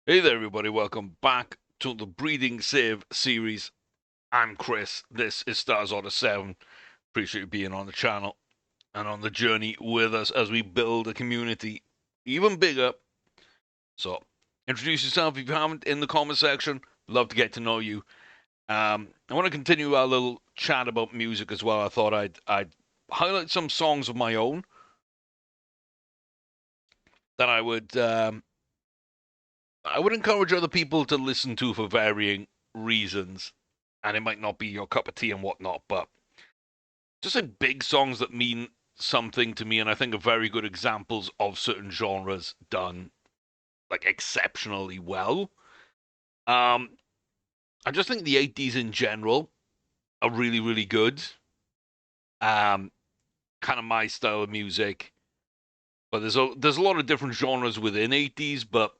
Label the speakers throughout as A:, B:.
A: Hey there, everybody. Welcome back to the Breathing Save series. I'm Chris. This is Stars Order 7. Appreciate you being on the channel and on the journey with us as we build a community even bigger. So, introduce yourself if you haven't in the comment section. Love to get to know you. I want to continue our little chat about music as well. I thought I'd highlight some songs of my own that I would encourage other people to listen to for varying reasons, and it might not be your cup of tea and whatnot, but just like big songs that mean something to me, and I think are very good examples of certain genres done like exceptionally well. Um, I just think the '80s in general are really, really good. Um, Kind of my style of music, but there's a lot of different genres within '80s, but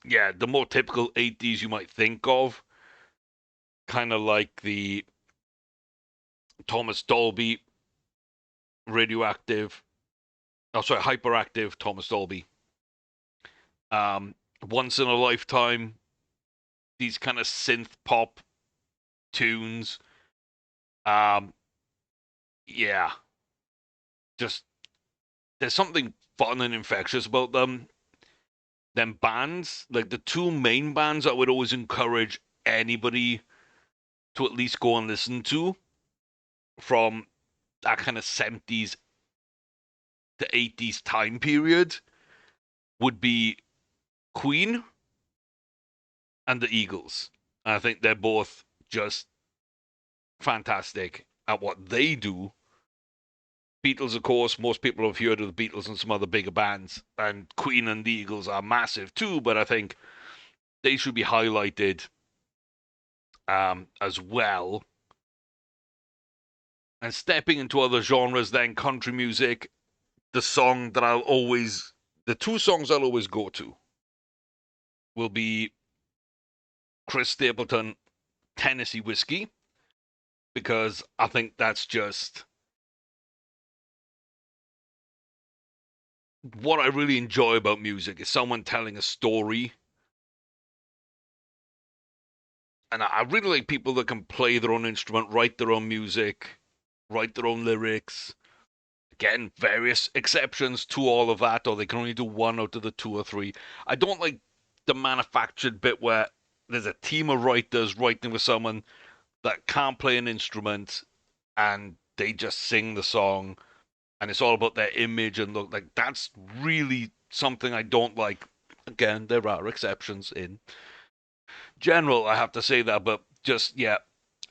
A: yeah, the more typical '80s you might think of, kind of like the Thomas Dolby radioactive, oh sorry, hyperactive Thomas Dolby. Um, Once in a lifetime, these kind of synth pop tunes. Um, yeah, just there's something fun and infectious about them. Them bands, like the two main bands, I would always encourage anybody to at least go and listen to from that kind of 70s to 80s time period would be Queen and the Eagles. And I think they're both just fantastic at what they do. Beatles, of course, most people have heard of the Beatles and some other bigger bands, and Queen and the Eagles are massive too, but I think they should be highlighted as well. And stepping into other genres, then country music, the two songs I'll always go to will be Chris Stapleton, Tennessee Whiskey, because I think that's just what I really enjoy about music is someone telling a story. And I really like people that can play their own instrument, write their own music, write their own lyrics. Again, various exceptions to all of that, or they can only do one out of the two or three. I don't like the manufactured bit where there's a team of writers writing with someone that can't play an instrument and they just sing the song and it's all about their image and look. Like that's really something I don't like. Again, there are exceptions in general, I have to say that, but just yeah,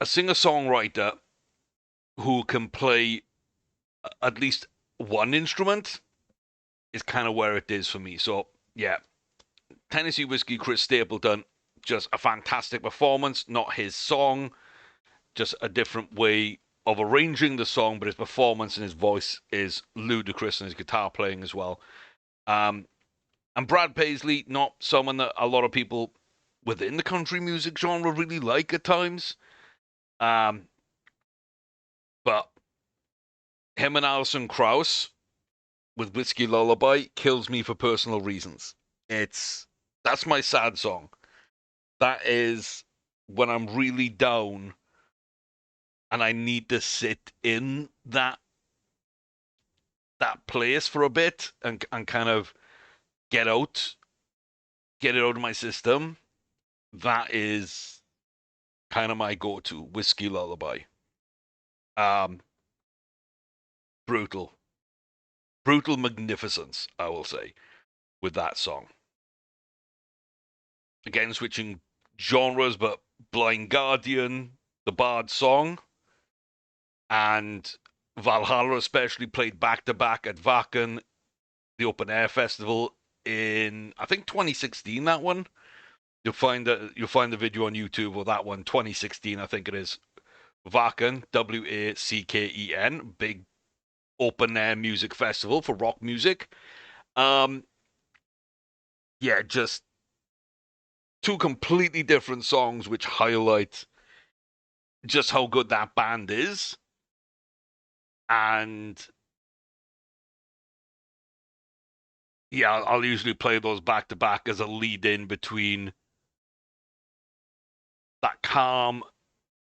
A: a singer-songwriter who can play at least one instrument is kind of where it is for me. So yeah, Tennessee Whiskey, Chris Stapleton, just a fantastic performance. Not his song, just a different way of arranging the song, but his performance and his voice is ludicrous, and his guitar playing as well. Um, and Brad Paisley, not someone that a lot of people within the country music genre really like at times. Um, but him and Alison Krauss with Whiskey Lullaby kills me for personal reasons. It's that's my sad song. That is when I'm really down and I need to sit in that place for a bit and kind of get out, get it out of my system. That is kind of my go-to Whiskey Lullaby. Um, brutal, brutal magnificence, I will say, with that song. Again, switching genres, but Blind Guardian, the Bard song, and Valhalla especially played back to back at Wacken, the open air festival in I think 2016. That one you'll find the video on YouTube of that one 2016 I think it is. Wacken, Wacken, big open air music festival for rock music. Um, yeah, just two completely different songs which highlight just how good that band is. And Yeah, I'll usually play those back to back as a lead in between that calm,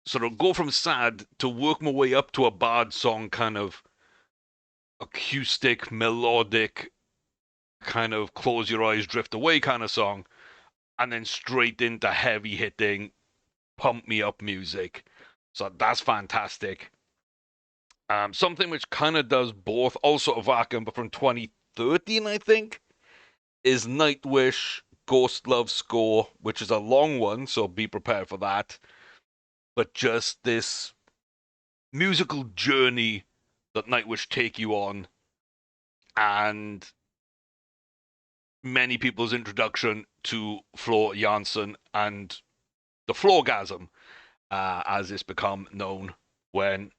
A: sort of go from sad to work my way up to a bard song, kind of acoustic, melodic, kind of close your eyes, drift away kind of song, and then straight into heavy hitting, pump me up music. So that's fantastic. Something which kind of does both, also a vacuum, but from 2013, I think, is Nightwish Ghost Love Score, which is a long one, so be prepared for that. But just this musical journey that Nightwish take you on, and many people's introduction to Floor Jansen and the Floorgasm, as it's become known when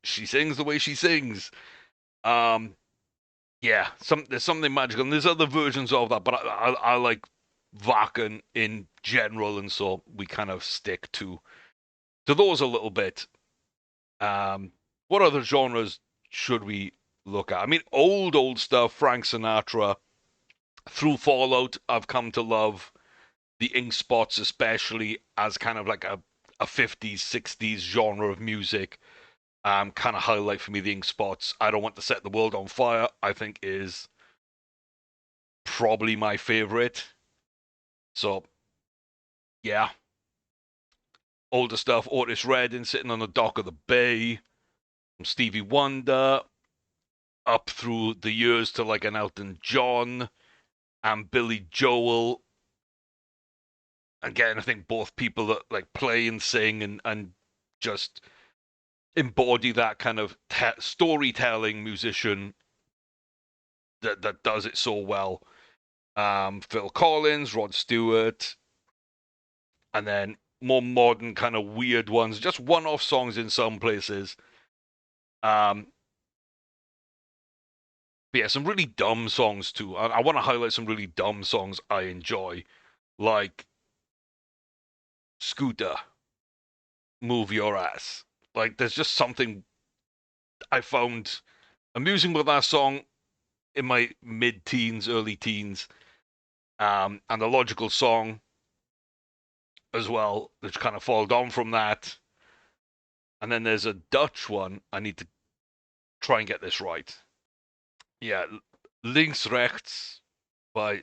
A: she sings the way she sings. Um, yeah, there's something magical, and there's other versions of that, but I like Vaken in general, and so we kind of stick to those a little bit. What other genres should we look at? I mean, old stuff, Frank Sinatra. Through Fallout, I've come to love the Ink Spots, especially as kind of like a 50s, 60s genre of music. Kind of highlight for me the Ink Spots. I Don't Want to Set the World on Fire, I think is probably my favorite. So, yeah. Older stuff, Otis Redding, Sitting on the Dock of the Bay, from Stevie Wonder, up through the years to like an Elton John and Billy Joel. Again, I think both people that like play and sing and just embody that kind of storytelling musician that does it so well. Phil Collins, Rod Stewart, and then more modern kind of weird ones, just one-off songs in some places. Um, but yeah, some really dumb songs too. I want to highlight some really dumb songs I enjoy, like Scooter, Move Your Ass. Like, there's just something I found amusing with that song in my mid-teens, early teens, and the logical song as well, which kind of followed on from that. And then there's a Dutch one. I need to try and get this right. Yeah, Links Rechts by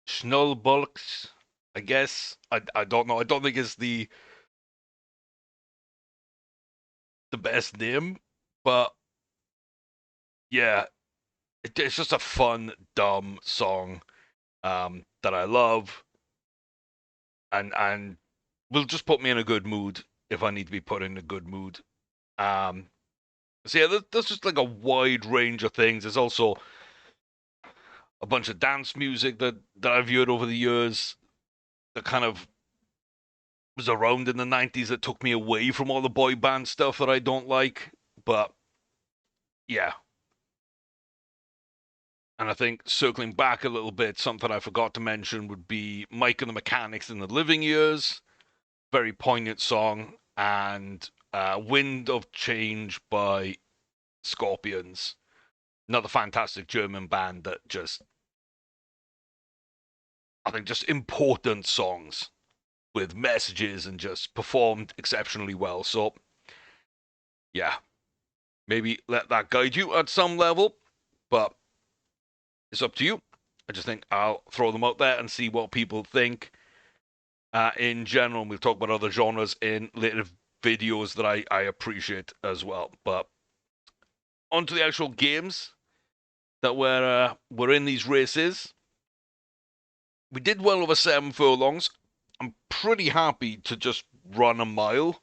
A: Schnulbolks, I guess. I don't know. I don't think it's the best name, but yeah, it's just a fun, dumb song that I love, and will just put me in a good mood if I need to be put in a good mood. Um, so yeah, there's just like a wide range of things. There's also a bunch of dance music that I've heard over the years that kind of was around in the 90s that took me away from all the boy band stuff that I don't like. But yeah, and I think circling back a little bit, something I forgot to mention would be Mike and the Mechanics in the Living Years. Very poignant song. And Wind of Change by Scorpions. Another fantastic German band that just, I think, just important songs with messages and just performed exceptionally well. So, yeah, maybe let that guide you at some level, but it's up to you. I just think I'll throw them out there and see what people think. In general, we'll talk about other genres in later videos that I appreciate as well. But onto the actual games that were in these races. We did well over 7 furlongs. I'm pretty happy to just run a mile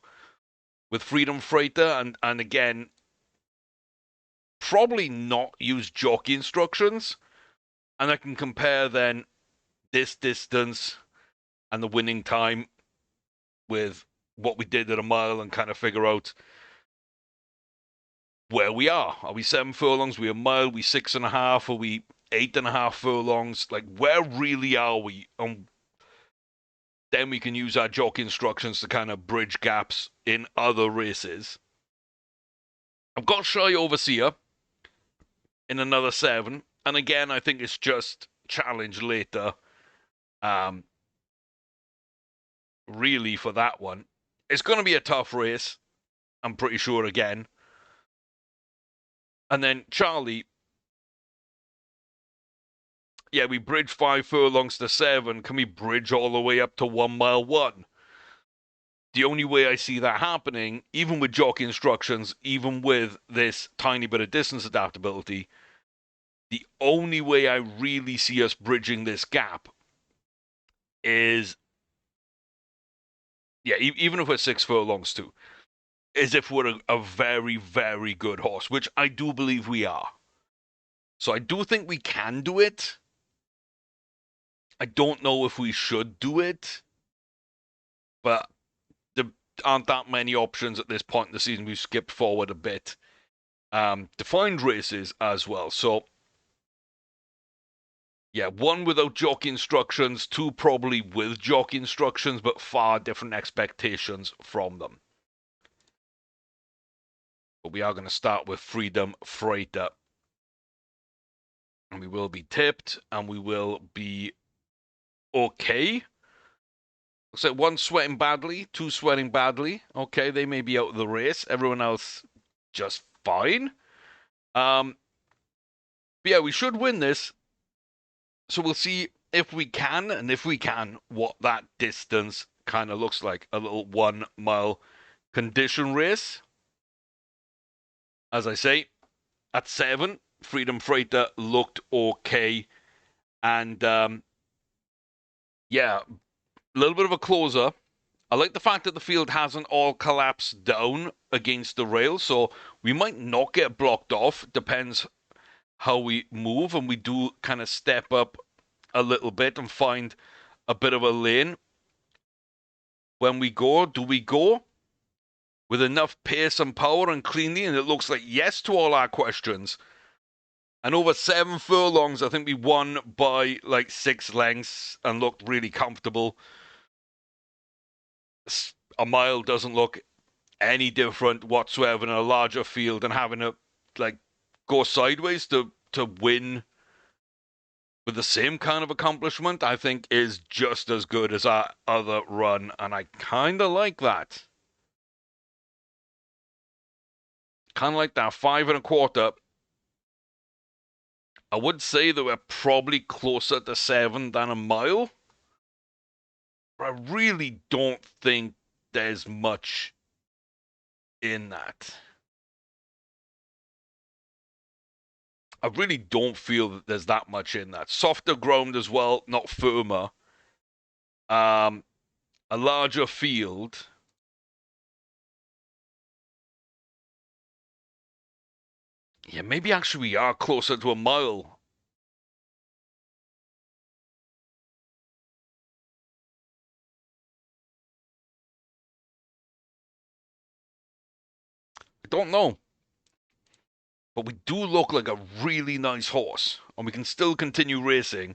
A: with Freedom Freighter, and again, probably not use jockey instructions, and I can compare then this distance and the winning time with what we did at a mile and kind of figure out where we are. Are we 7 furlongs? Are we a mile? Are we 6.5? Are we 8.5 furlongs? Like, where really are we? And then we can use our jockey instructions to kind of bridge gaps in other races. I've got Shy Overseer in another 7. And again, I think it's just challenge later. Really, for that one, it's going to be a tough race. I'm pretty sure again. And then Charlie, yeah, we bridge 5 furlongs to 7. Can we bridge all the way up to 1 mile 1? The only way I see that happening, even with jockey instructions, even with this tiny bit of distance adaptability, the only way I really see us bridging this gap is, yeah, even if we're 6 furlongs too, is if we're a very, very good horse, which I do believe we are. So I do think we can do it. I don't know if we should do it, but there aren't that many options at this point in the season. We've skipped forward a bit. Defined races as well. So, yeah, 1 without jockey instructions, 2 probably with jockey instructions, but far different expectations from them. But we are going to start with Freedom Freighter. And we will be tipped, and we will be okay. Looks like 1 sweating badly, 2 sweating badly. Okay, they may be out of the race. Everyone else just fine. But yeah, we should win this. So we'll see if we can, and if we can, what that distance kind of looks like. A little 1 mile condition race. As I say, at 7, Freedom Freighter looked okay. And yeah, a little bit of a closer. I like the fact that the field hasn't all collapsed down against the rail, so we might not get blocked off. Depends how we move, and we do kind of step up a little bit and find a bit of a lane. When we go, do we go with enough pace and power and cleanly? And it looks like yes to all our questions. And over 7 furlongs, I think we won by like 6 lengths and looked really comfortable. A mile doesn't look any different whatsoever in a larger field, and having to like go sideways to win with the same kind of accomplishment, I think is just as good as our other run, and I kind of like that. Kind of like that 5 1/4. I would say that we're probably closer to 7 than a mile. But I really don't think there's much in that. I really don't feel that there's that much in that. Softer ground as well, not firmer. A larger field. Yeah, maybe actually we are closer to a mile. I don't know. But we do look like a really nice horse. And we can still continue racing.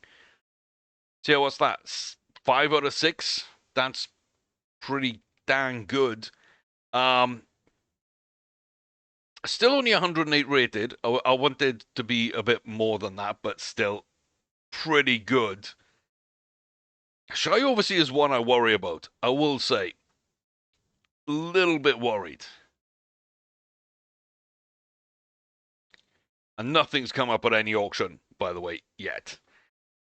A: So what's that? 5 out of 6? That's pretty dang good. Still only 108 rated. I wanted to be a bit more than that, but still pretty good. Shy Overseer is one I worry about. I will say. A little bit worried. And nothing's come up at any auction, by the way, yet.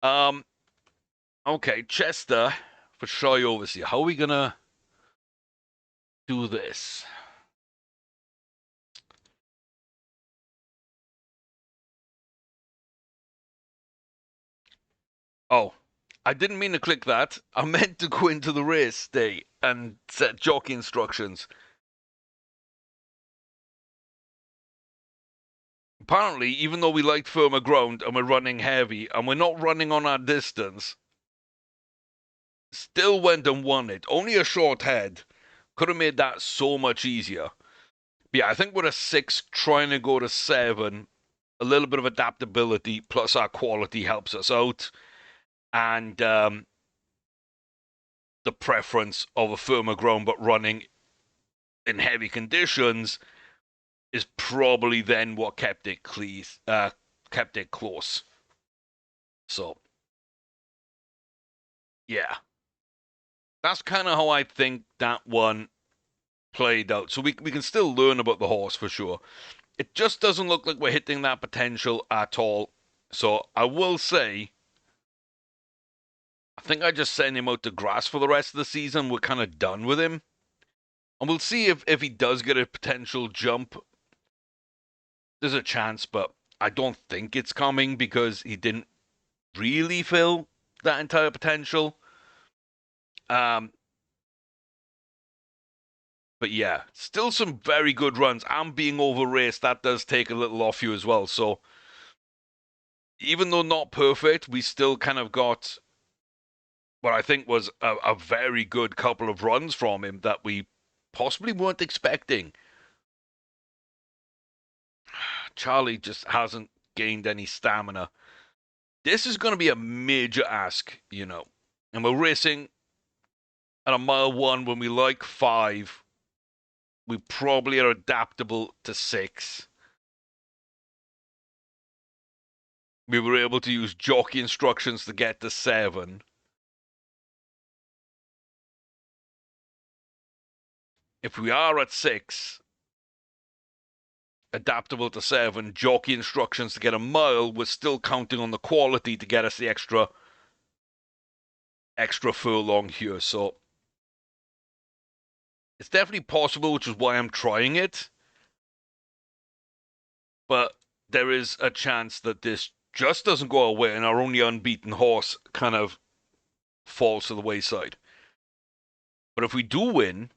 A: Okay, Chester for Shy Overseer. How are we gonna do this? Oh, I didn't mean to click that. I meant to go into the race day and set jockey instructions. Apparently, even though we liked firmer ground and we're running heavy and we're not running on our distance, still went and won it. Only a short head. Could have made that so much easier. But yeah, I think we're a 6 trying to go to 7. A little bit of adaptability plus our quality helps us out. And the preference of a firmer ground but running in heavy conditions is probably then what kept it kept it close. So, yeah. That's kind of how I think that one played out. So we can still learn about the horse for sure. It just doesn't look like we're hitting that potential at all. So I will say, I think I just send him out to grass for the rest of the season. We're kind of done with him. And we'll see if he does get a potential jump. There's a chance, but I don't think it's coming because he didn't really fill that entire potential. But yeah, still some very good runs. And being over raced, that does take a little off you as well. So even though not perfect, we still kind of got what I think was a very good couple of runs from him that we possibly weren't expecting. Charlie just hasn't gained any stamina. This is going to be a major ask, you know. And we're racing at a mile 1 when we like 5. We probably are adaptable to 6. We were able to use jockey instructions to get to 7. If we are at 6, adaptable to 7, jockey instructions to get a mile, we're still counting on the quality to get us the extra furlong here. So it's definitely possible, which is why I'm trying it. But there is a chance that this just doesn't go away and our only unbeaten horse kind of falls to the wayside. But if we do win,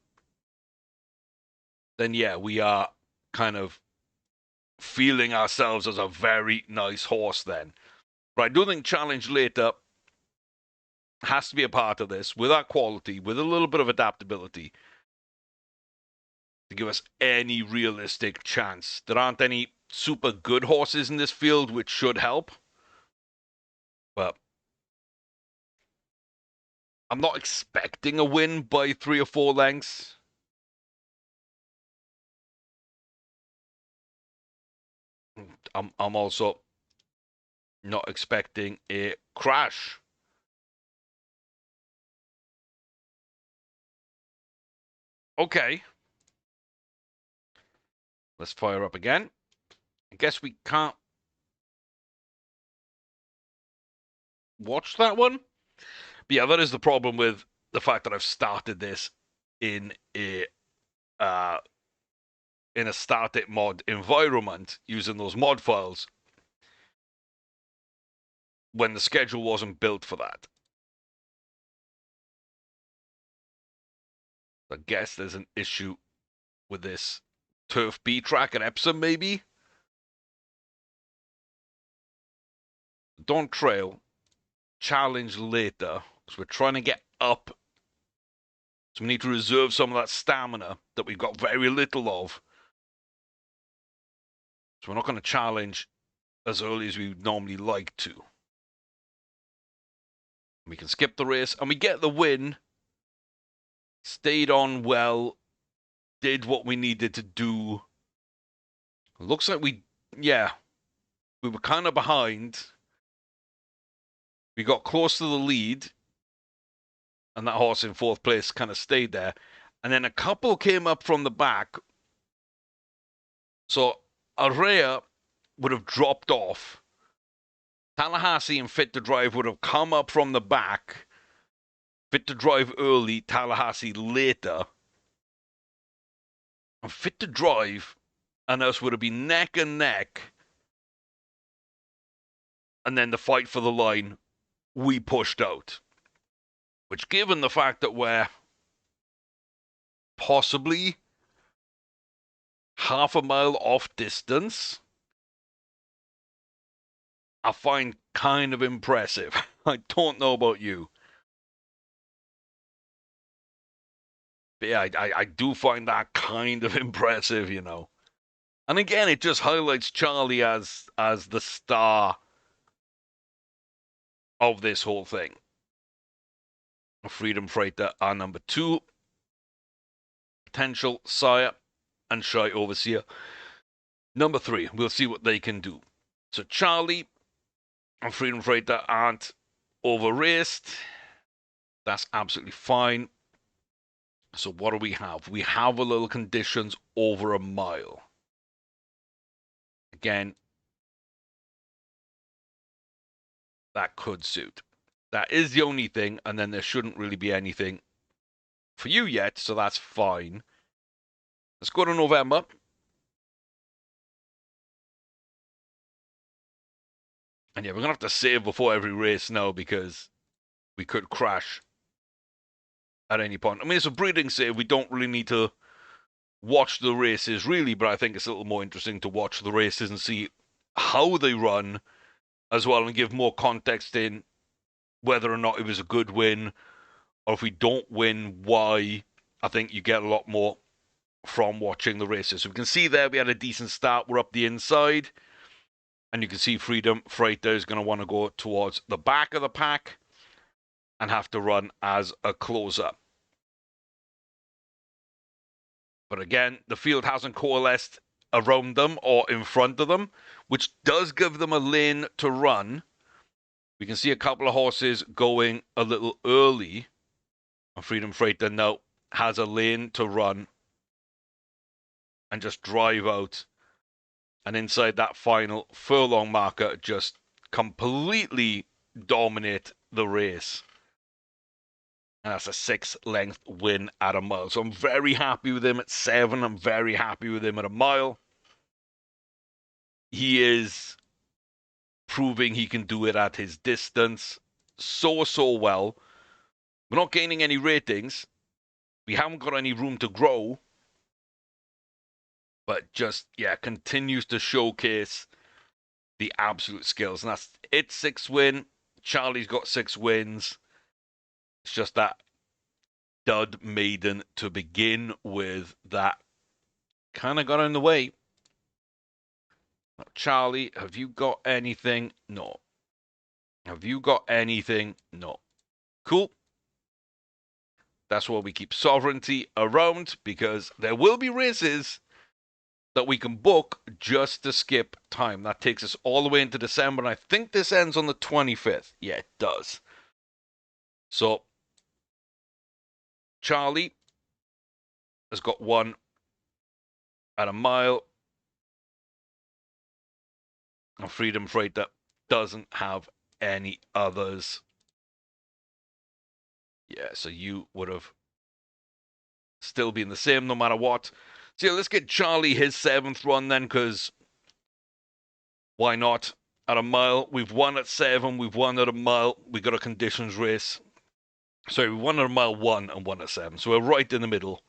A: then yeah, we are kind of feeling ourselves as a very nice horse then. But I do think Challenge Later has to be a part of this with our quality, with a little bit of adaptability to give us any realistic chance. There aren't any super good horses in this field, which should help. But I'm not expecting a win by 3 or 4 lengths. I'm also not expecting a crash. Okay. Let's fire up again. I guess we can't watch that one. But yeah, that is the problem with the fact that I've started this in a static mod environment using those mod files when the schedule wasn't built for that. I guess there's an issue with this Turf B track at Epsom, maybe? Don't trail. Challenge Later. Because we're trying to get up. So we need to reserve some of that stamina that we've got very little of. So we're not going to challenge as early as we would normally like to. We can skip the race and we get the win. Stayed on well. Did what we needed to do. Looks like we were kind of behind. We got close to the lead. And that horse in 4th place kind of stayed there. And then a couple came up from the back. So Araya would have dropped off. Tallahassee and Fit to Drive would have come up from the back. Fit to Drive early, Tallahassee later. And Fit to Drive and us would have been neck and neck. And then the fight for the line, we pushed out. Which, given the fact that we're possibly half a mile off distance, I find kind of impressive. I don't know about you. But yeah, I do find that kind of impressive, you know. And again, it just highlights Charlie as the star of this whole thing. Freedom Freighter, our number 2. Potential Sire and Shy Overseer. Number 3, we'll see what they can do. So Charlie and Freedom Freighter aren't over-raced. That's absolutely fine. So what do we have? We have a little conditions over a mile. Again, that could suit. That is the only thing, and then there shouldn't really be anything for you yet, so that's fine. Let's go to November. And yeah, we're going to have to save before every race now because we could crash at any point. I mean, it's a breeding save. We don't really need to watch the races, really, but I think it's a little more interesting to watch the races and see how they run as well and give more context in whether or not it was a good win or if we don't win, why. I think you get a lot more from watching the races. So we can see there we had a decent start. We're up the inside. And you can see Freedom Freighter is going to want to go towards the back of the pack and have to run as a closer. But again, the field hasn't coalesced around them or in front of them, which does give them a lane to run. We can see a couple of horses going a little early. And Freedom Freighter now has a lane to run and just drive out. And inside that final furlong marker, just completely dominate the race. And that's a 6-length win at a mile. So I'm very happy with him at 7. I'm very happy with him at a mile. He is proving he can do it at his distance so well. We're not gaining any ratings. We haven't got any room to grow. But just, yeah, continues to showcase the absolute skills. And that's it, 6 win. Charlie's got 6 wins. It's just that dud maiden to begin with that kind of got in the way. Charlie, have you got anything? No. Have you got anything? No. Cool. That's why we keep sovereignty around, because there will be races that we can book just to skip time. That takes us all the way into December, and I think this ends on the 25th. Yeah, it does. So, Charlie has got 1 at a mile. And Freedom Freighter doesn't have any others. Yeah, so you would have still been the same no matter what. So yeah, let's get Charlie his 7th run then, because why not? At a mile, we've won at 7, we've won at a mile, we got a conditions race. Sorry, we won at a mile 1 and 1 at 7, so we're right in the middle.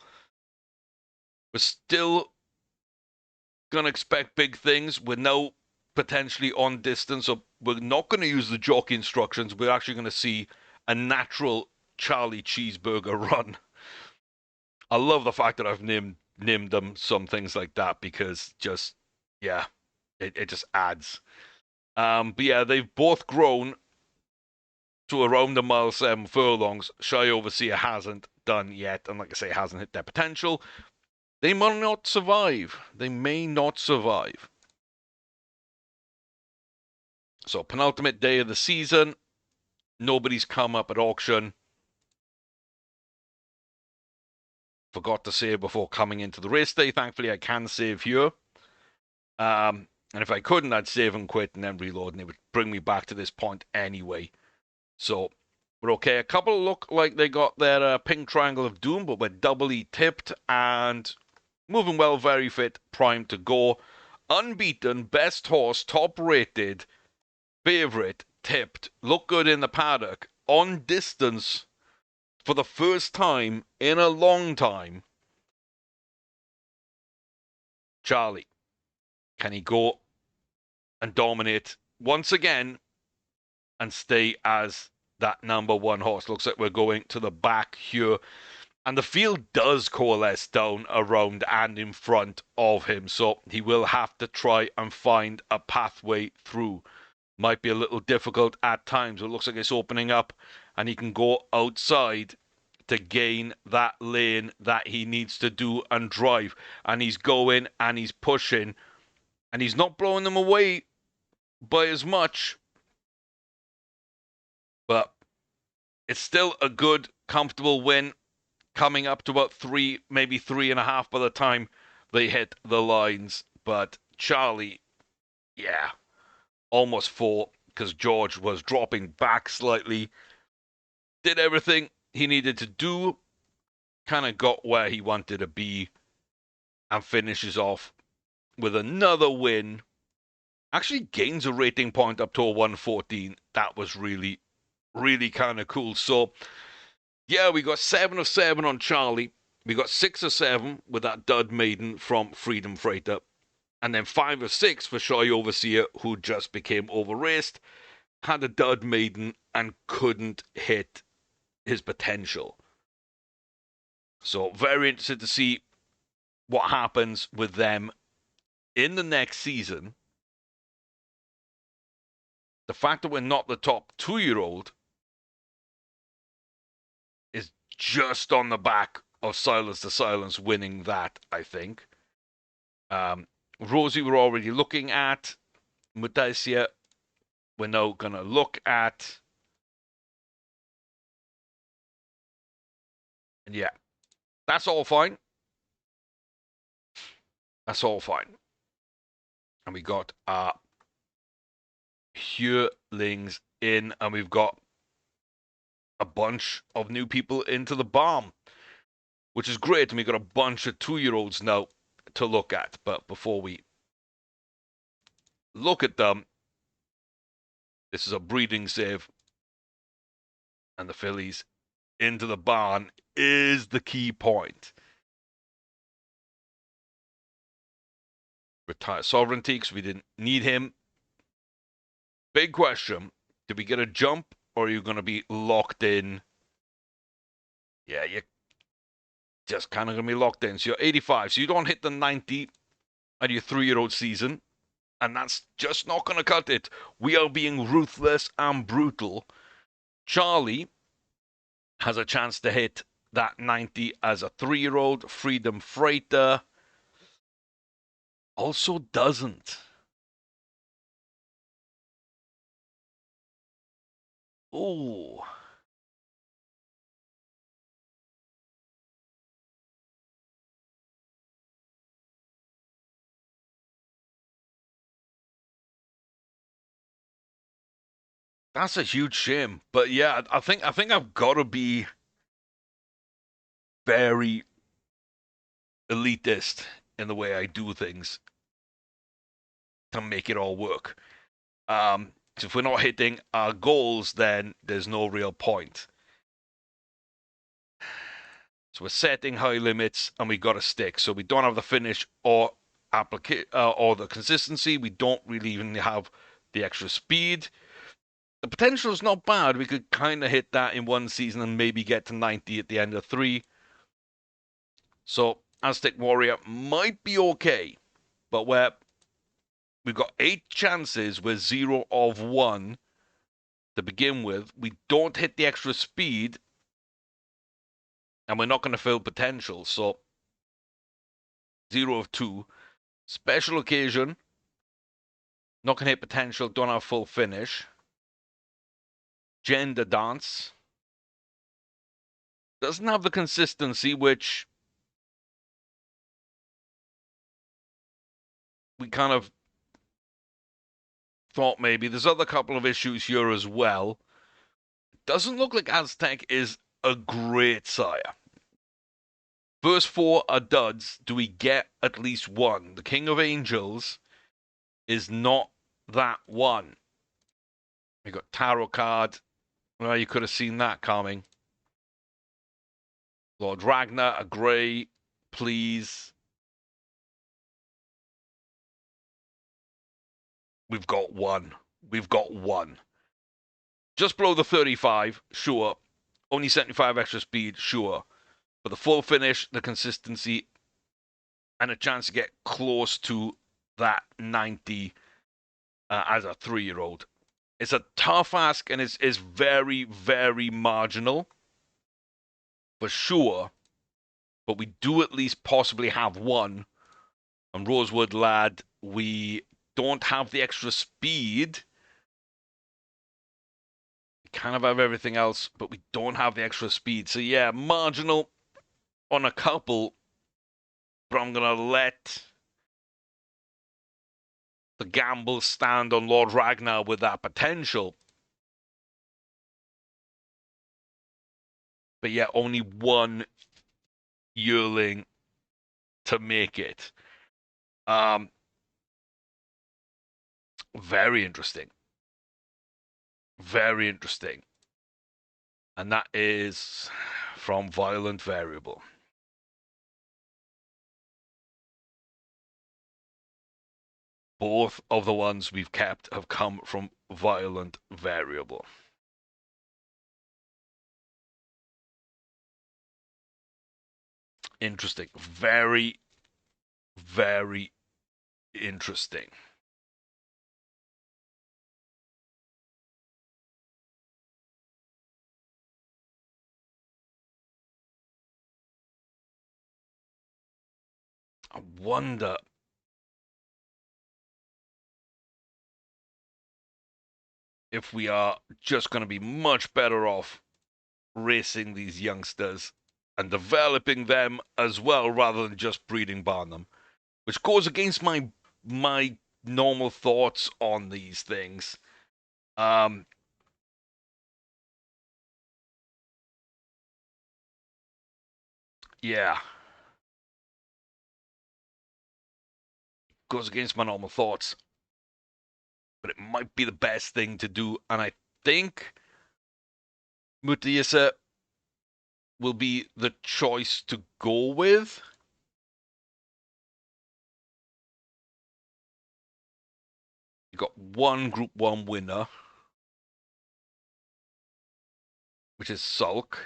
A: We're still going to expect big things. We're now potentially on distance, so we're not going to use the jockey instructions. We're actually going to see a natural Charlie Cheeseburger run. I love the fact that I've named them some things like that, because just, yeah, it just adds. But yeah, they've both grown to around the mile 7 furlongs. Shy Overseer hasn't done yet, and like I say, hasn't hit their potential. They may not survive. They may not survive. So, penultimate day of the season. Nobody's come up at auction. Forgot to save before coming into the race day. Thankfully, I can save here. And if I couldn't, I'd save and quit and then reload, and it would bring me back to this point anyway. So, we're okay. A couple look like they got their pink triangle of doom, but we're doubly tipped and moving well, very fit, primed to go. Unbeaten, best horse, top rated, favorite, tipped, look good in the paddock, on distance for the first time in a long time. Charlie, can he go and dominate once again and stay as that number 1 horse? Looks like we're going to the back here. And the field does coalesce down around and in front of him. So he will have to try and find a pathway through. Might be a little difficult at times. It looks like it's opening up and he can go outside to gain that lane that he needs to do and drive. And he's going and he's pushing and he's not blowing them away. by as much, but it's still a good, comfortable win, coming up to about 3, maybe 3.5 by the time they hit the lines. But Charlie, yeah, almost 4, because George was dropping back slightly. Did everything he needed to do, kind of got where he wanted to be, and finishes off with another win. Actually gains a rating point up to a 114. That was really, really kind of cool. So, yeah, we got 7 of 7 on Charlie. We got 6 of 7 with that dud maiden from Freedom Freighter. And then 5 of 6 for Shy Overseer, who just became overraced, had a dud maiden, and couldn't hit his potential. So, very interested to see what happens with them in the next season. The fact that we're not the top 2-year-old is just on the back of Silence the Silence winning that, I think. Rosie, we're already looking at. Mutasia, we're now going to look at. And yeah, that's all fine. That's all fine. And we got our Hurlings in, and we've got a bunch of new people into the bomb, which is great. And we've got a bunch of 2-year-olds now to look at. But before we look at them, this is a breeding save. And the fillies into the barn is the key point. Retire Sovereignty because we didn't need him. Big question. Did we get a jump, or are you going to be locked in? Yeah, you're just kind of going to be locked in. So you're 85. So you don't hit the 90 at your 3-year-old season. And that's just not going to cut it. We are being ruthless and brutal. Charlie has a chance to hit that 90 as a 3-year-old. Freedom Freighter also doesn't. Oh. That's a huge shame. But yeah, I think I've got to be very elitist in the way I do things to make it all work. So if we're not hitting our goals, then there's no real point. So we're setting high limits, and we got to stick. So we don't have the finish or or the consistency. We don't really even have the extra speed. The potential is not bad. We could kind of hit that in one season and maybe get to 90 at the end of 3. So Aztec Warrior might be okay, but we've got 8 chances with 0 of 1 to begin with. We don't hit the extra speed, and we're not going to fill potential. So 0 of 2. Special occasion, not going to hit potential, don't have full finish. Gender dance doesn't have the consistency, which we kind of thought maybe. There's other couple of issues here as well. Doesn't look like Aztec is a great sire. First 4 are duds. Do we get at least one? The King of Angels is not that one. We got Tarot card. Well, you could have seen that coming. Lord Ragnar, a grey, please. We've got one. We've got one. Just below the 35, sure. Only 75 extra speed, sure. But the full finish, the consistency, and a chance to get close to that 90 as a 3-year-old. It's a tough ask, and it's very, very marginal. For sure. But we do at least possibly have one. And Rosewood Lad, we don't have the extra speed. We kind of have everything else, but we don't have the extra speed. So yeah, marginal on a couple, but I'm going to let the gamble stand on Lord Ragnar with that potential. But yeah, only one yearling to make it. Very interesting. Very interesting. And that is from Violent Variable. Both of the ones we've kept have come from Violent Variable. Interesting. Very, very interesting. I wonder if we are just going to be much better off racing these youngsters and developing them as well rather than just breeding barn them, which goes against my normal thoughts on these things. Yeah, goes against my normal thoughts, but it might be the best thing to do, and I think Mutiasa will be the choice to go with. You got one Group 1 winner, which is Sulk.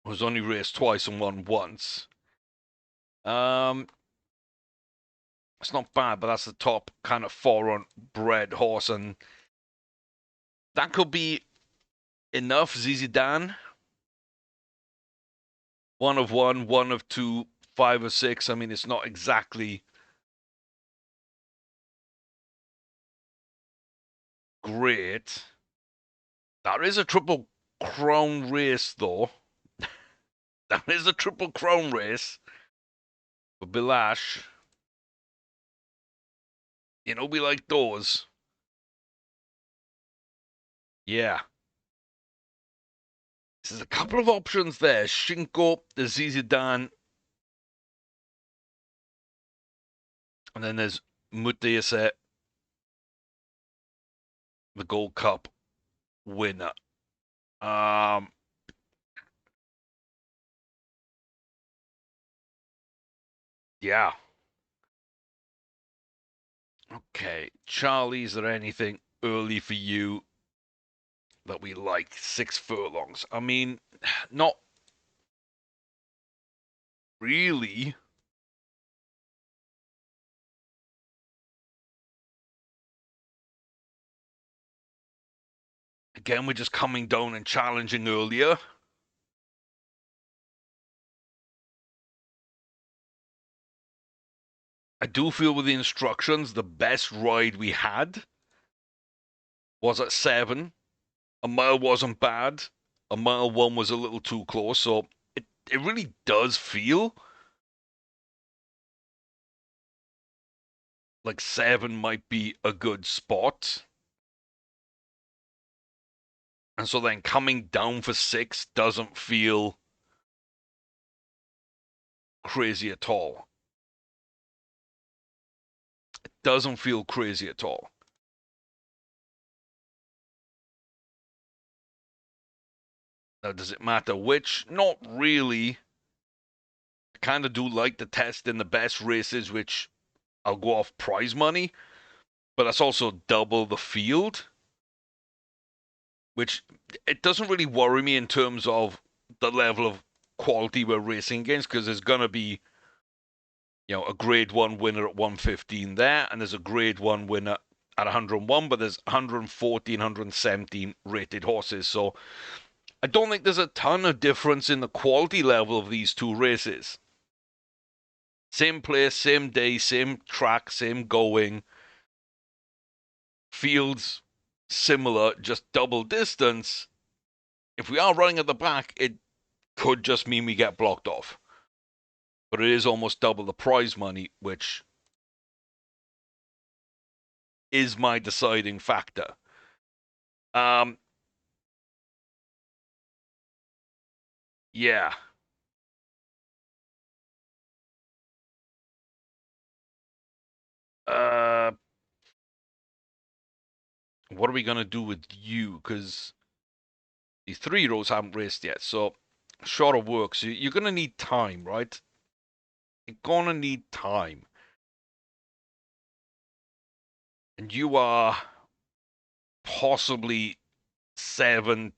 A: Who's only raced twice and won once. It's not bad, but that's the top kind of foreign bred horse, and that could be enough. Zizi Dan, 1 of 1, 1 of 2, 5 of 6. I mean, it's not exactly great. That is a Triple Crown race, though. That is a Triple Crown race for Bilash. You know, we like those. Yeah. There's a couple of options there. Shinko, the Zizidan, and then there's Mutiasa, the Gold Cup winner. Yeah. Okay, Charlie, is there anything early for you that we like? 6 furlongs. I mean, not really. Again, we're just coming down and challenging earlier. I do feel with the instructions, the best ride we had was at 7. A mile wasn't bad. A mile 1 was a little too close. So it really does feel like 7 might be a good spot. And so then coming down for 6 doesn't feel crazy at all. It doesn't feel crazy at all. Now, does it matter which? Not really. I kind of do like the test in the best races, which I'll go off prize money, but that's also double the field, which it doesn't really worry me in terms of the level of quality we're racing against, because there's going to be, you know, a grade 1 winner at 115 there, and there's a grade 1 winner at 101, but there's 114, 117 rated horses. So I don't think there's a ton of difference in the quality level of these two races. Same place, same day, same track, same going. Fields similar, just double distance. If we are running at the back, it could just mean we get blocked off. But it is almost double the prize money, which is my deciding factor. Yeah. What are we going to do with you? Because the 3-year-olds haven't raced yet, so shorter work. So you're going to need time, right? You're going to need time. And you are possibly 7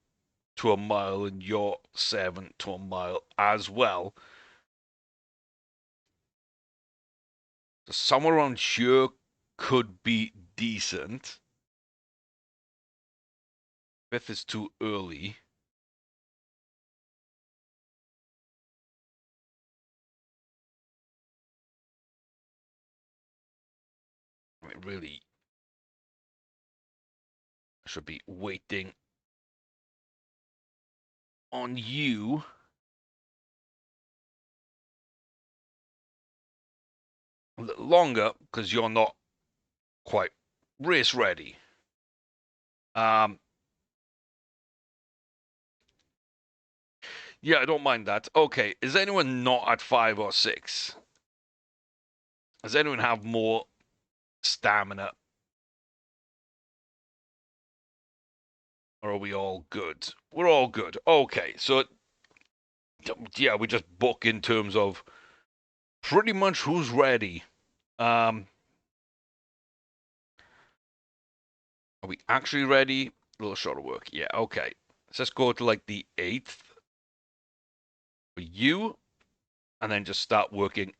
A: to a mile, and you're 7 to a mile as well. So somewhere around here could be decent. 5th is too early. I mean, really, I should be waiting on you. A little longer because you're not quite race ready. Yeah, I don't mind that. Okay, is anyone not at 5 or 6? Does anyone have more stamina? Or are we all good? We're all good. Okay, so yeah, we just book in terms of pretty much who's ready. Are we actually ready? A little shorter work. Yeah, okay. Let's just go to like the 8th for you, and then just start working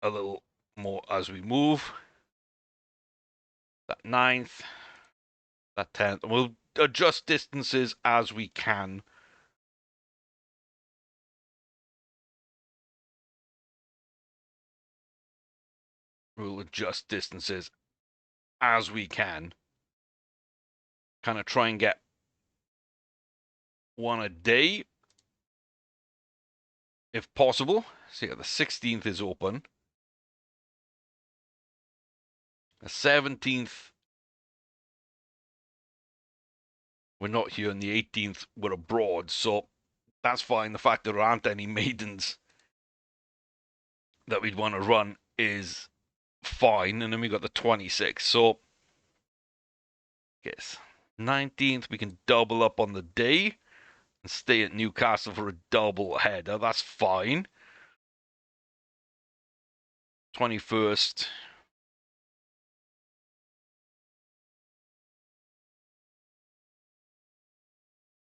A: a little more as we move. That 9th, that 10th. And we'll adjust distances as we can. We'll adjust distances as we can. Kind of try and get one a day if possible. So yeah, the 16th is open. The 17th, we're not here, and the 18th, we're abroad. So that's fine. The fact there aren't any maidens that we'd want to run is fine. And then we got the 26th. So, yes, 19th, we can double up on the day and stay at Newcastle for a double header. That's fine. 21st.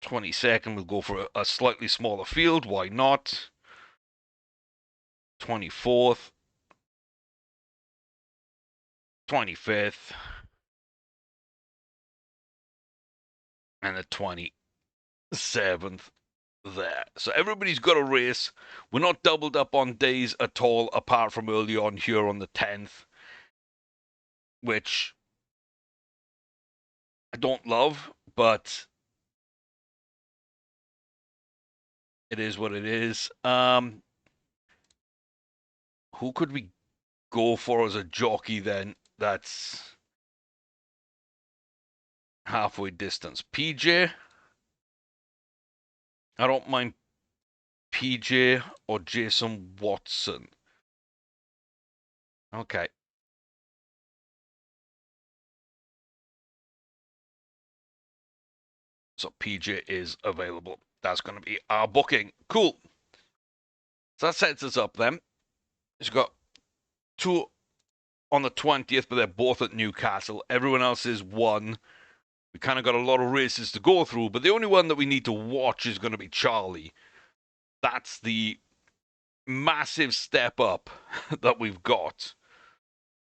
A: 22nd, we'll go for a slightly smaller field. Why not? 24th. 25th. And the 27th there. So everybody's got a race. We're not doubled up on days at all, apart from early on here on the 10th, which I don't love, but it is what it is. Who could we go for as a jockey then? That's halfway distance. PJ. I don't mind PJ or Jason Watson. Okay. So PJ is available. That's going to be our booking. Cool. So that sets us up then. He's got 2 on the 20th, but they're both at Newcastle. Everyone else is 1. We kind of got a lot of races to go through, but the only one that we need to watch is going to be Charlie. That's the massive step up that we've got.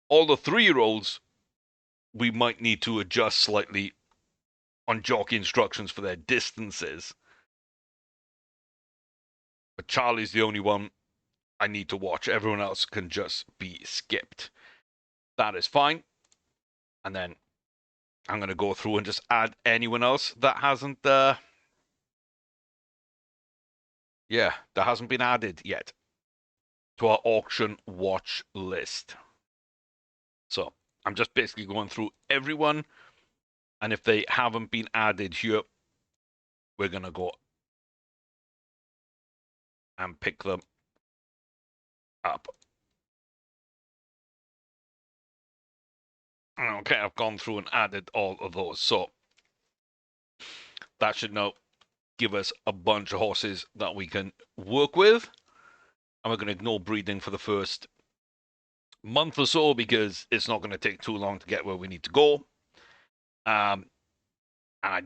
A: All the 3-year-olds, we might need to adjust slightly on jockey instructions for their distances. But Charlie's the only one I need to watch. Everyone else can just be skipped. That is fine. And then I'm going to go through and just add anyone else that hasn't, that hasn't been added yet to our auction watch list. So I'm just basically going through everyone. And if they haven't been added here, we're going to go and pick them up. Okay, I've gone through and added all of those. So that should now give us a bunch of horses that we can work with. And we're going to ignore breeding for the first month or so because it's not going to take too long to get where we need to go. And I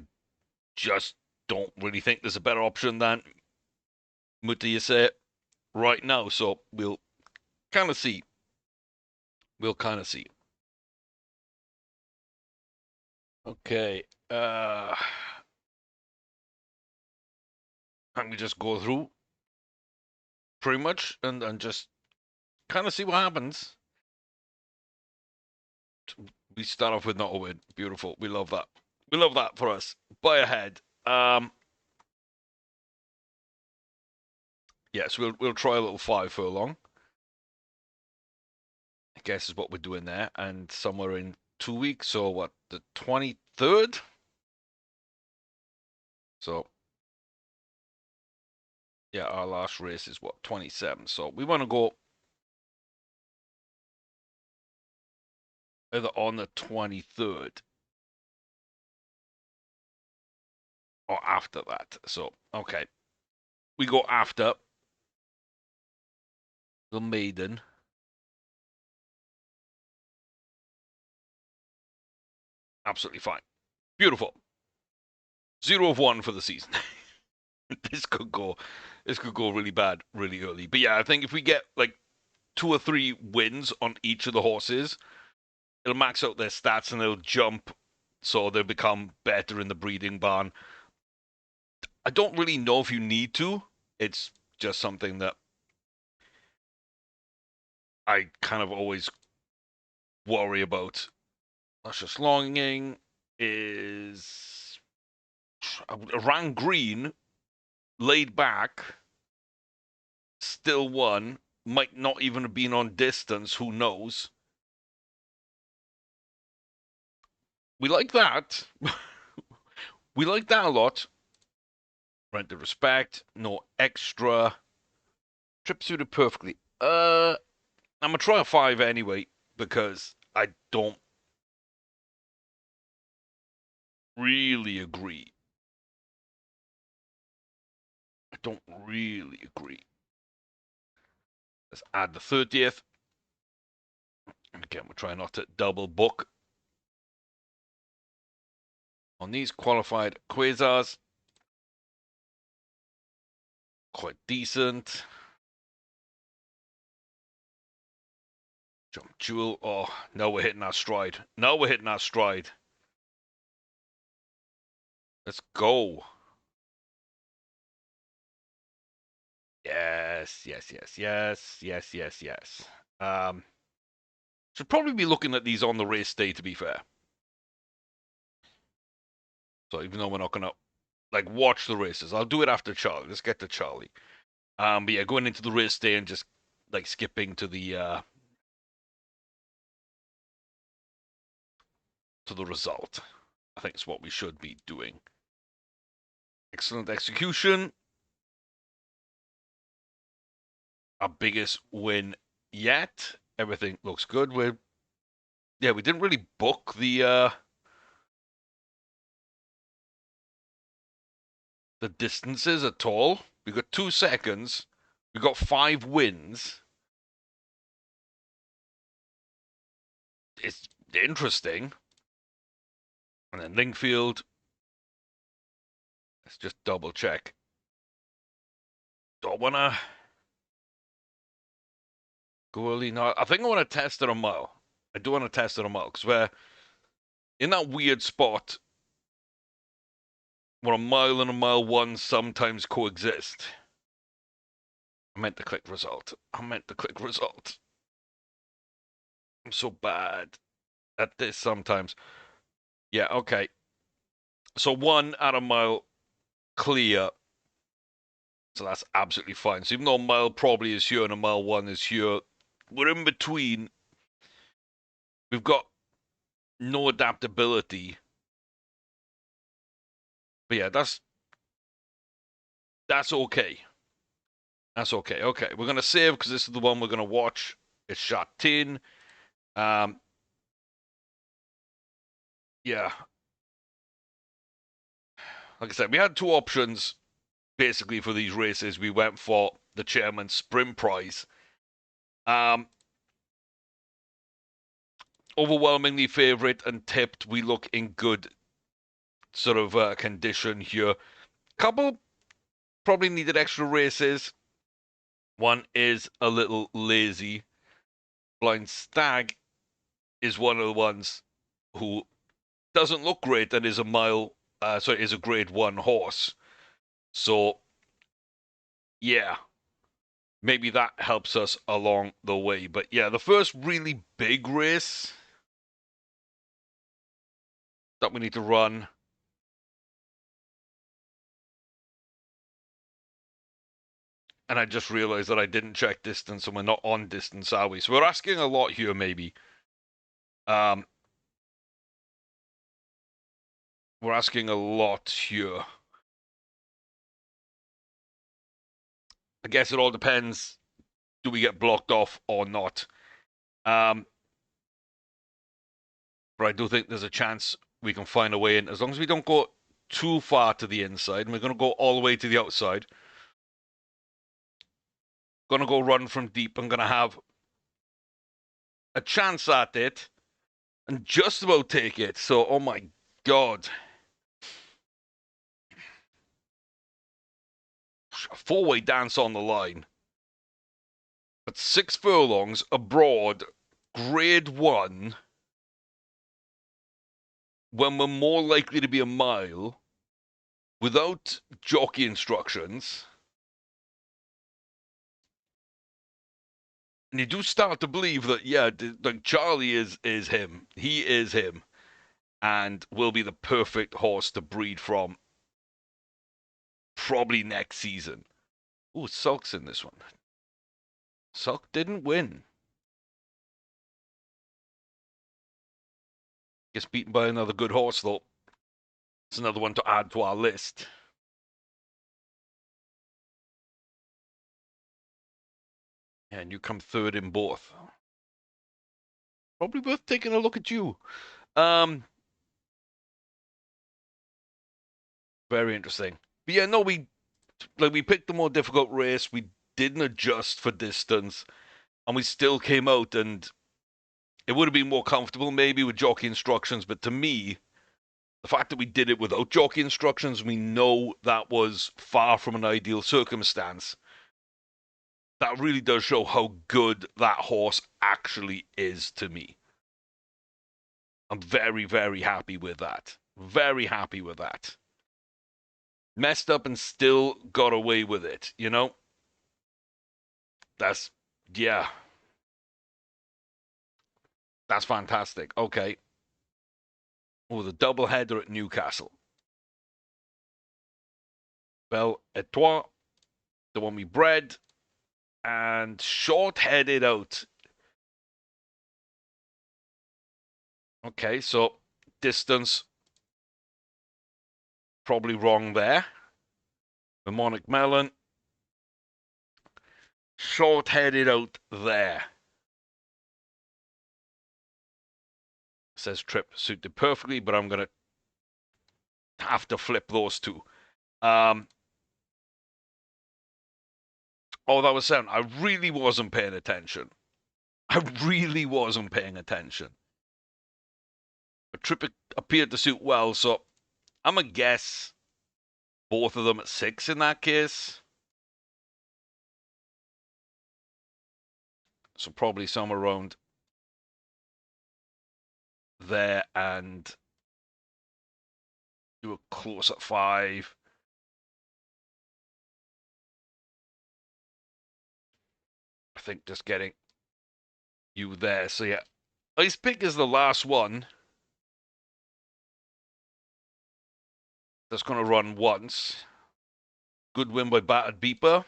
A: just don't really think there's a better option than Mutiyase right now. So we'll kind of see. We'll kind of see. Okay. Let me just go through pretty much and just kind of see what happens. We start off with not a win. Beautiful. We love that. We love that for us. Buy ahead. Yes, we'll try a little 5 furlong. I guess is what we're doing there. And somewhere in 2 weeks, so what, the 23rd? So yeah, our last race is what, 27. So we want to go either on the 23rd or after that. So okay, we go after the maiden. Absolutely fine. Beautiful. 0 of 1 for the season. this could go really bad really early. But yeah, I think if we get like 2 or 3 wins on each of the horses, it'll max out their stats and they'll jump, so they'll become better in the breeding barn. I don't really know if you need to. It's just something that I kind of always worry about. Luscious Longing is ran green, laid back, still won. Might not even have been on distance. Who knows? We like that. We like that a lot. Rent the respect. No extra. Trip suited perfectly. I'm gonna try a 5 anyway because I don't really agree. I don't really agree. Let's add the 30th. And again, we're trying not to double book on these qualified quasars. Quite decent. Jump Jewel. Oh, now we're hitting our stride. Now we're hitting our stride. Let's go. Yes, yes, yes, yes, yes, yes, yes. Should probably be looking at these on the race day, to be fair. So even though we're not gonna like watch the races, I'll do it after Charlie. Let's get to Charlie. But yeah, going into the race day and just like skipping to the result, I think is what we should be doing. Excellent execution. Our biggest win yet. Everything looks good. We didn't really book the distances at all. We got 2 seconds. We got 5 wins. It's interesting. And then Linkfield. Let's just double check. Do I want to go early? No, I think I want to test it a mile. I do want to test it a mile because we're in that weird spot where a mile and a mile one sometimes coexist. I meant to click result. I'm so bad at this sometimes. Yeah, okay. So 1 at a mile clear. So that's absolutely fine. So even though a mile probably is here and a mile one is here, we're in between. We've got no adaptability. But yeah, that's okay. That's okay. Okay, we're gonna save because this is the one we're gonna watch. It's shot 10. Yeah. Like I said, we had two options basically for these races. We went for the chairman's sprint prize. Overwhelmingly favorite and tipped. We look in good sort of condition here. Couple probably needed extra races. One is a little lazy. Blind Stag is one of the ones who doesn't look great and is is a grade 1 horse. So, yeah, maybe that helps us along the way. But yeah, the first really big race that we need to run. And I just realized that I didn't check distance and we're not on distance, are we? So we're asking a lot here, maybe. We're asking a lot here. I guess it all depends. Do we get blocked off or not? But I do think there's a chance we can find a way in, as long as we don't go too far to the inside. And we're going to go all the way to the outside. Going to go run from deep. I'm going to have a chance at it and just about take it. So, oh my God. A four-way dance on the line. But 6 furlongs abroad, grade 1, when we're more likely to be a mile, without jockey instructions. And you do start to believe that, yeah, like Charlie is him. He is him. And will be the perfect horse to breed from probably next season. Ooh, Sulk's in this one. Sulk didn't win. Gets beaten by another good horse, though. It's another one to add to our list. And you come third in both. Probably worth taking a look at you. Very interesting. But yeah, no, we picked the more difficult race. We didn't adjust for distance, and we still came out. And it would have been more comfortable maybe with jockey instructions. But to me, the fact that we did it without jockey instructions, we know that was far from an ideal circumstance. That really does show how good that horse actually is to me. I'm very, very happy with that. Very happy with that. Messed up and still got away with it, you know? That's, yeah. That's fantastic. Okay. Oh, the doubleheader at Newcastle. Belle Etoile, the one we bred, and short-headed out. Okay, so distance probably wrong there. Mnemonic Melon, short-headed out there. Says Trip suited perfectly, but I'm going to have to flip those two. Oh, that was sound. I really wasn't paying attention. But Trip appeared to suit well, so I'm going to guess both of them at 6 in that case. So probably somewhere around there, and You were close at 5. I think just getting you there. So yeah, Ice Pick is the last one. That's going to run once. Good win by Battered Beeper.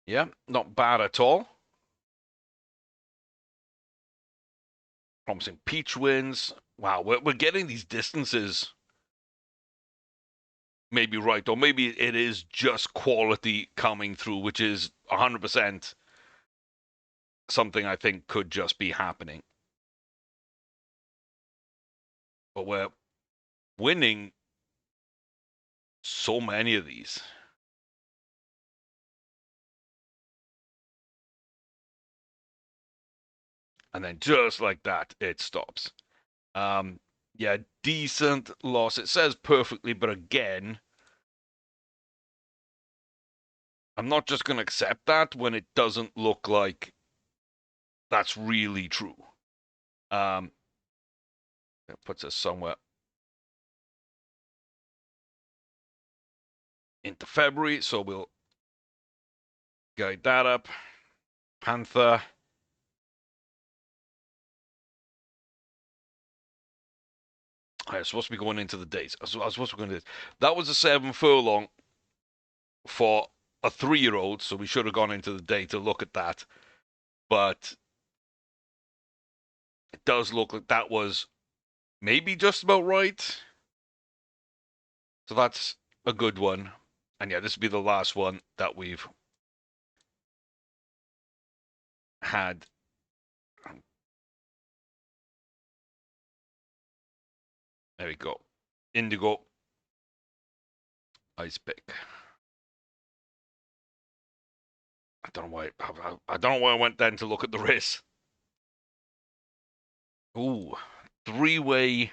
A: Yeah, not bad at all. Promising Peach wins. Wow, we're getting these distances maybe right, or maybe it is just quality coming through, which is 100% something I think could just be happening. But we're winning so many of these. And then just like that, it stops. Yeah, decent loss. It says perfectly, but again, I'm not just going to accept that when it doesn't look like that's really true. It puts us somewhere into February, so we'll guide that up. Panther. I was supposed to be going into the dates. I was supposed to be going into this. That was a 7 furlong for a 3-year-old, so we should have gone into the day to look at that. But it does look like that was maybe just about right. So that's a good one. And yeah, this will be the last one that we've had. There we go. Indigo. Ice Pick. I don't know why. I don't know why I went then to look at the race. Ooh, 3-way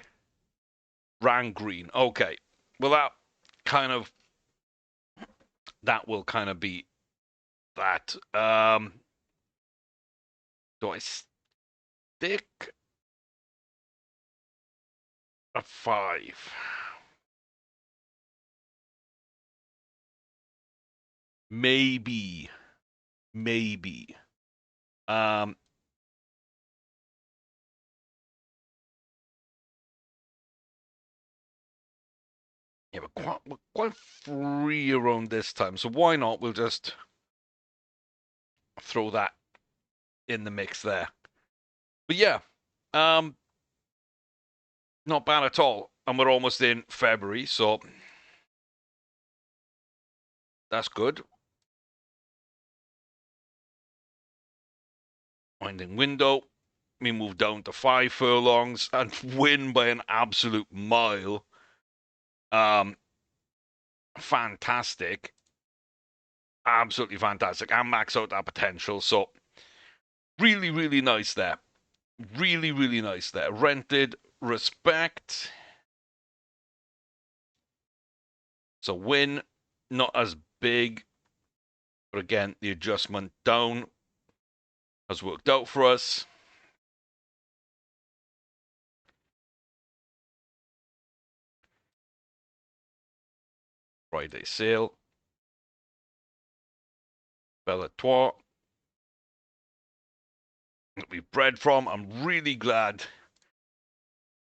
A: ran green. Okay. Well, that will kind of be that. Do I stick a 5? Maybe. Um, yeah, we're quite free around this time, so why not? We'll just throw that in the mix there. But yeah, not bad at all. And we're almost in February, so that's good. Winding window. We move down to 5 furlongs and win by an absolute mile. Fantastic. Absolutely fantastic. And max out that potential. So really, really nice there. Really, really nice there. Rented respect. So win, not as big. But again, the adjustment down has worked out for us. Friday sale. Ep2 that we've bred from. I'm really glad.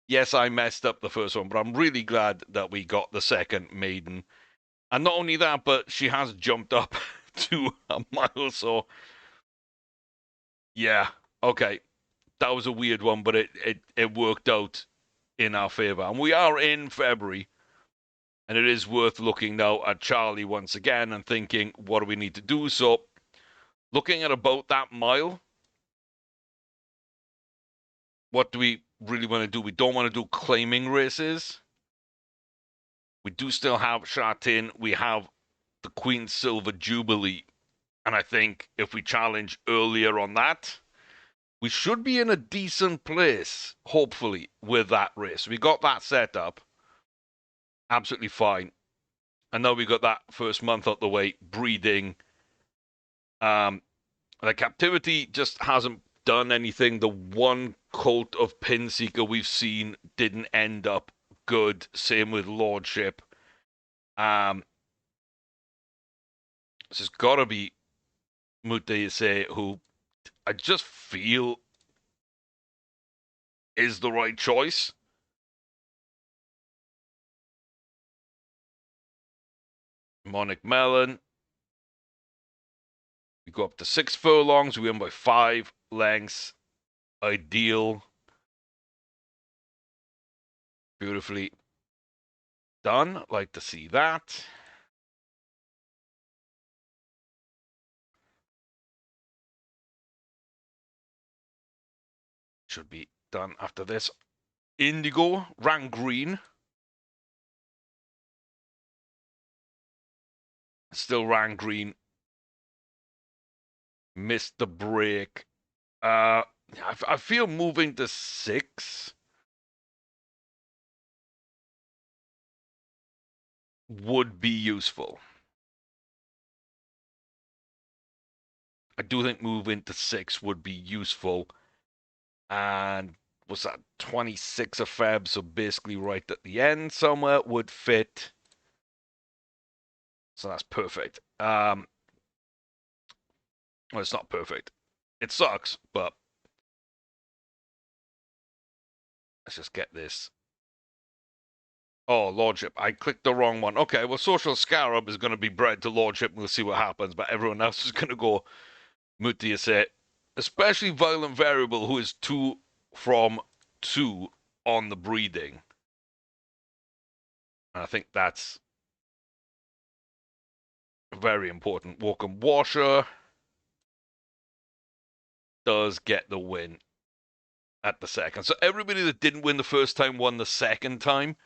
A: Yes, I messed up the first one, but I'm really glad that we got the second maiden. And not only that, but she has jumped up to a mile, so yeah, okay. That was a weird one, but it worked out in our favor. And we are in February, and it is worth looking now at Charlie once again and thinking, what do we need to do? So looking at about that mile, what do we really want to do? We don't want to do claiming races. We do still have Shatin. We have the Queen Silver Jubilee. And I think if we challenge earlier on that, we should be in a decent place, hopefully, with that race. We got that set up. Absolutely fine. And now we got that first month out the way, breeding. The captivity just hasn't done anything. The one colt of Pinseeker we've seen didn't end up good. Same with Lordship. This has got to be Mutayase, who I just feel is the right choice. Monic Melon. We go up to 6 furlongs. We win by 5 lengths. Ideal. Beautifully done. Like to see that. Should be done after this. Indigo ran green. Still ran green. Missed the break. I feel moving to 6 would be useful. I do think moving to 6 would be useful. And was that 26 of Feb? So basically right at the end somewhere would fit. So that's perfect. Well, it's not perfect. It sucks, but let's just get this. Oh, Lordship. I clicked the wrong one. Okay, well, Social Scarab is going to be bred to Lordship. We'll see what happens. But everyone else is going to go Mutiase. Especially Violent Variable, who is 2 from 2 on the breeding. And I think that's very important. Walkham Washer does get the win at the second. So everybody that didn't win the first time won the second time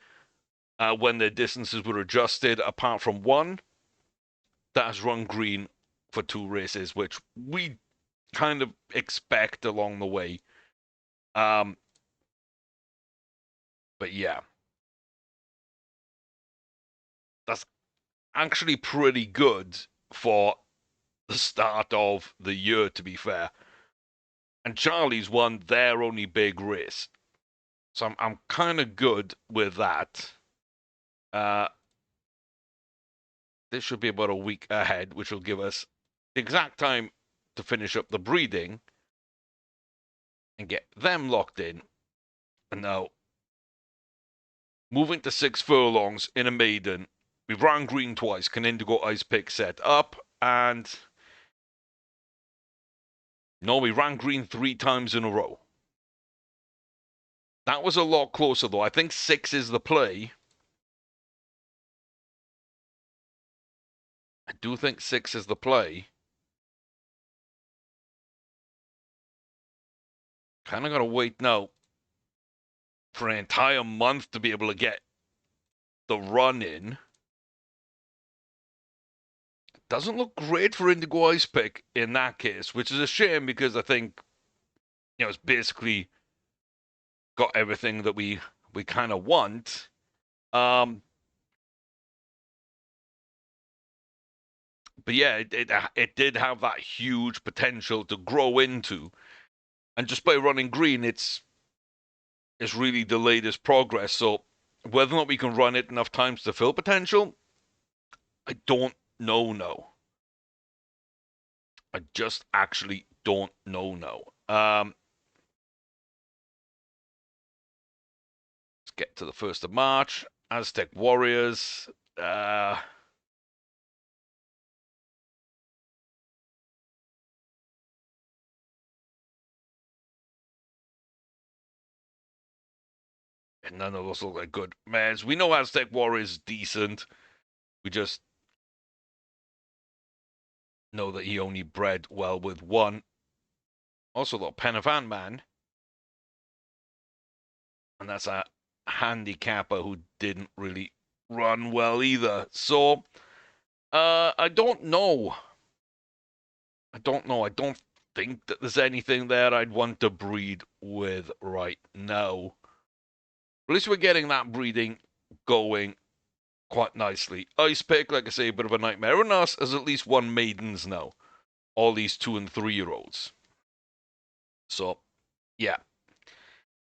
A: when their distances were adjusted, apart from one that has run green for 2 races, which we kind of expect along the way. But yeah, that's actually pretty good for the start of the year, to be fair. And Charlie's won their only big race. So I'm kind of good with that. This should be about a week ahead, which will give us the exact time to finish up the breeding and get them locked in. And now, moving to 6 furlongs in a maiden. We've run green twice. Can Indigo Ice Pick set up? And no, we ran green 3 times in a row. That was a lot closer, though. I think 6 is the play. I do think 6 is the play. Kind of got to wait now for an entire month to be able to get the run in. Doesn't look great for Indigo Ice Pick in that case, which is a shame because I think, it's basically got everything that we kind of want. But yeah, it did have that huge potential to grow into, and just by running green, it's really delayed its progress. So whether or not we can run it enough times to fill potential, I don't know now. I just actually don't know now. Let's get to the 1st of March. Aztec Warriors. And none of those look like good mares. We know Aztec Warriors is decent. We just know that he only bred well with one. Also, the Penavan man. And that's a handicapper who didn't really run well either. So, I don't know. I don't think that there's anything there I'd want to breed with right now. At least we're getting that breeding going quite nicely. Ice Pick, like I say, a bit of a nightmare. And us as at least one maidens now. All these 2 and 3 year olds. So, yeah.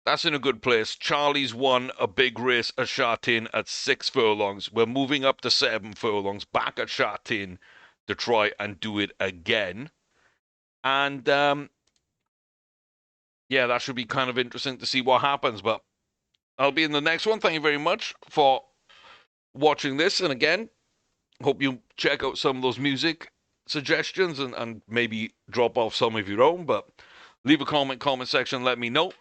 A: That's in a good place. Charlie's won a big race at Chartin at 6 furlongs. We're moving up to 7 furlongs back at Chartin to try and do it again. And yeah, that should be kind of interesting to see what happens. But I'll be in the next one. Thank you very much for watching this. And again, hope you check out some of those music suggestions and maybe drop off some of your own. But leave a comment section, let me know.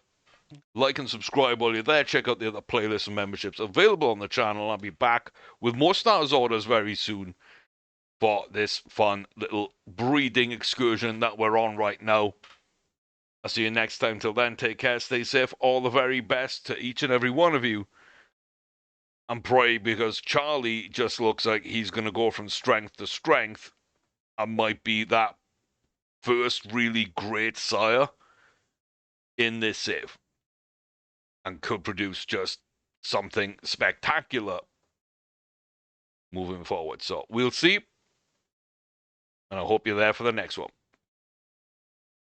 A: Like and subscribe while you're there. Check out the other playlists and memberships available on the channel. I'll be back with more starters orders very soon for this fun little breeding excursion that we're on right now. I'll see you next time. Till then, take care, stay safe, all the very best to each and every one of you. And pray, because Charlie just looks like he's going to go from strength to strength and might be that first really great sire in this save and could produce just something spectacular moving forward. So we'll see, and I hope you're there for the next one.